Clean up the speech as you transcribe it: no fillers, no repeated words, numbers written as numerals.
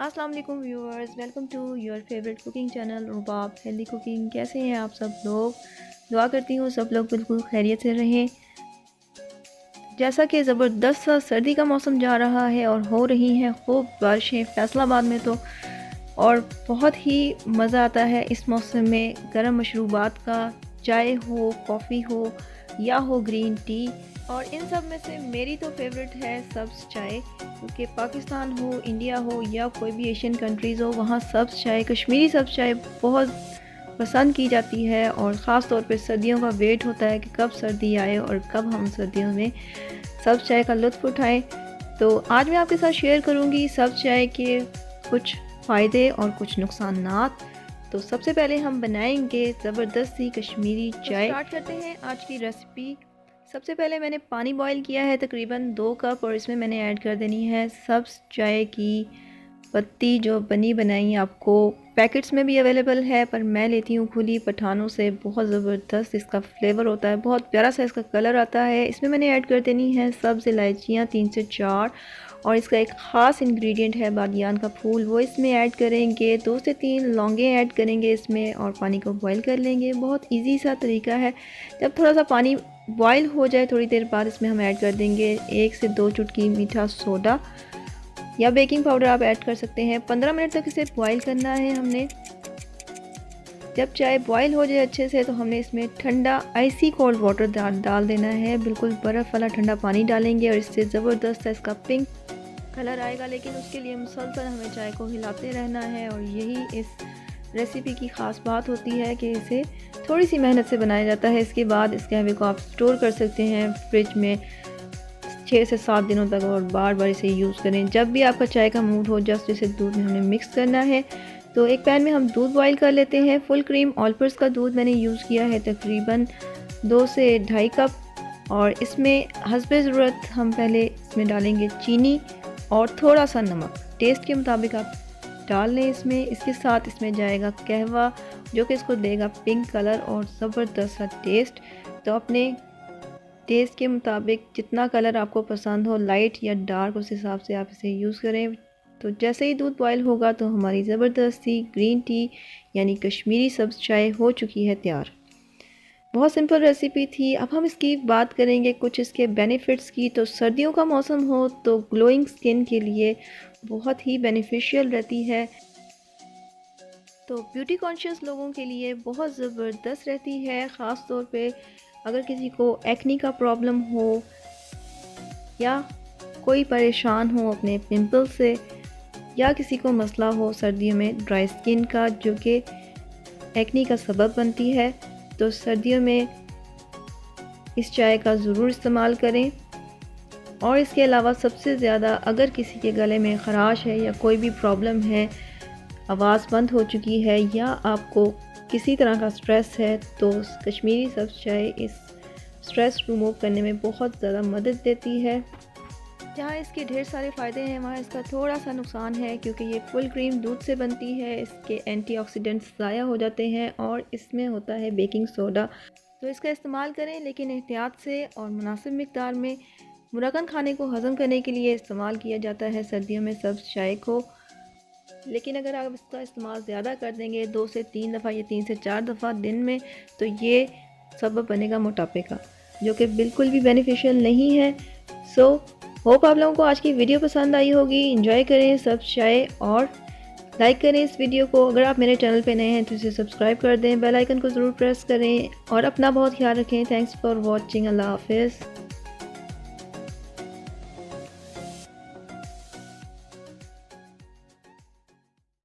अस्सलाम वालेकुम viewers, welcome to your favourite cooking channel Rubab healthy cooking. कैसे हैं आप सब लोग? दुआ करती हूँ सब लोग बिल्कुल खैरियत से रहें। जैसा कि ज़बरदस्त सा सर्दी का मौसम जा रहा है और हो रही हैं खूब बारिशें फैसलाबाद में तो, और बहुत ही मज़ा आता है इस मौसम में गर्म मशरूबात का। चाय हो, कॉफ़ी हो या हो ग्रीन टी, और इन सब में से मेरी तो फेवरेट है सब्ज़ चाय, क्योंकि पाकिस्तान हो, इंडिया हो या कोई भी एशियन कंट्रीज़ हो, वहाँ सब्ज़ चाय, कश्मीरी सब्ज़ चाय बहुत पसंद की जाती है। और ख़ास तौर पे सर्दियों का वेट होता है कि कब सर्दी आए और कब हम सर्दियों में सब्ज़ चाय का लुत्फ़ उठाएं। तो आज मैं आपके साथ शेयर करूंगी सब्ज़ चाय के कुछ फ़ायदे और कुछ नुकसानात। तो सबसे पहले हम बनाएंगे ज़बरदस्त सी कश्मीरी चाय। स्टार्ट करते हैं आज की रेसिपी। सबसे पहले मैंने पानी बॉईल किया है तकरीबन 2 कप, और इसमें मैंने ऐड कर देनी है सब्ज़ चाय की पत्ती जो बनी बनाई। आपको पैकेट्स में भी अवेलेबल है, पर मैं लेती हूँ खुली पठानों से। बहुत ज़बरदस्त इसका फ्लेवर होता है, बहुत प्यारा सा इसका कलर आता है। इसमें मैंने ऐड कर देनी है सब्ज़ इलायचियाँ 3 से 4, और इसका एक ख़ास इंग्रेडिएंट है बादियान का फूल, वो इसमें ऐड करेंगे। 2 से 3 लौंगे ऐड करेंगे इसमें, और पानी को बॉईल कर लेंगे। बहुत ईजी सा तरीका है। जब थोड़ा सा पानी बॉईल हो जाए थोड़ी देर बाद, इसमें हम ऐड कर देंगे 1 से 2 चुटकी मीठा सोडा या बेकिंग पाउडर आप ऐड कर सकते हैं। 15 मिनट तक इसे बॉईल करना है हमने। जब चाय बॉईल हो जाए अच्छे से, तो हमने इसमें ठंडा आइसी कोल्ड वाटर डाल देना है। बिल्कुल बर्फ़ वाला ठंडा पानी डालेंगे, और इससे ज़बरदस्त इसका पिंक कलर आएगा। लेकिन उसके लिए मुसलसल हमें चाय को हिलाते रहना है, और यही इस रेसिपी की ख़ास बात होती है कि इसे थोड़ी सी मेहनत से बनाया जाता है। इसके बाद इस कहवे को आप स्टोर कर सकते हैं फ्रिज में 6 से 7 दिनों तक, और बार बार इसे यूज़ करें। जब भी आपका चाय का मूड हो, जस्ट इसे दूध में हमने मिक्स करना है। तो एक पैन में हम दूध बॉईल कर लेते हैं। फुल क्रीम ऑलपर्स का दूध मैंने यूज़ किया है तकरीबन 2 से ढाई कप, और इसमें हस्बे ज़रूरत हम पहले इसमें डालेंगे चीनी और थोड़ा सा नमक, टेस्ट के मुताबिक आप डाल लें इसमें। इसके साथ इसमें जाएगा कहवा, जो कि इसको देगा पिंक कलर और ज़बरदस्त सा टेस्ट। तो अपने टेस्ट के मुताबिक जितना कलर आपको पसंद हो, लाइट या डार्क, उस हिसाब से आप इसे यूज़ करें। तो जैसे ही दूध बॉयल होगा, तो हमारी ज़बरदस्ती ग्रीन टी यानी कश्मीरी सब्ज़ चाय हो चुकी है तैयार। बहुत सिंपल रेसिपी थी। अब हम इसकी बात करेंगे कुछ इसके बेनिफिट्स की। तो सर्दियों का मौसम हो तो ग्लोइंग स्किन के लिए बहुत ही बेनिफिशियल रहती है। तो ब्यूटी कॉन्शियस लोगों के लिए बहुत ज़बरदस्त रहती है, ख़ास तौर पे अगर किसी को एक्नी का प्रॉब्लम हो या कोई परेशान हो अपने पिंपल से, या किसी को मसला हो सर्दियों में ड्राई स्किन का, जो कि एक्नी का सबब बनती है। तो सर्दियों में इस चाय का ज़रूर इस्तेमाल करें। और इसके अलावा सबसे ज़्यादा अगर किसी के गले में ख़राश है या कोई भी प्रॉब्लम है, आवाज़ बंद हो चुकी है, या आपको किसी तरह का स्ट्रेस है, तो कश्मीरी सब्ज़ चाय इस स्ट्रेस रिमूव करने में बहुत ज़्यादा मदद देती है। जहाँ इसके ढेर सारे फ़ायदे हैं, वहाँ इसका थोड़ा सा नुकसान है, क्योंकि ये फुल क्रीम दूध से बनती है। इसके एंटीऑक्सीडेंट्स ज़ाया हो जाते हैं, और इसमें होता है बेकिंग सोडा। तो इसका इस्तेमाल करें, लेकिन एहतियात से और मुनासिब मिक़दार में। मुरक्कन खाने को हज़म करने के लिए इस्तेमाल किया जाता है सर्दियों में सब्ज़ चाय को। लेकिन अगर आप इसका इस्तेमाल ज़्यादा कर देंगे, 2 से 3 दफ़ा या 3 से 4 दफ़ा दिन में, तो ये सबब बनेगा मोटापे का, जो कि बिल्कुल भी बेनिफिशियल नहीं है। सो होप आप लोगों को आज की वीडियो पसंद आई होगी। एंजॉय करें सब्ज़ चाय, और लाइक करें इस वीडियो को। अगर आप मेरे चैनल पे नए हैं तो इसे सब्सक्राइब कर दें, बेल आइकन को ज़रूर प्रेस करें, और अपना बहुत ख्याल रखें। Thanks for watching. अल्लाह हाफिज़।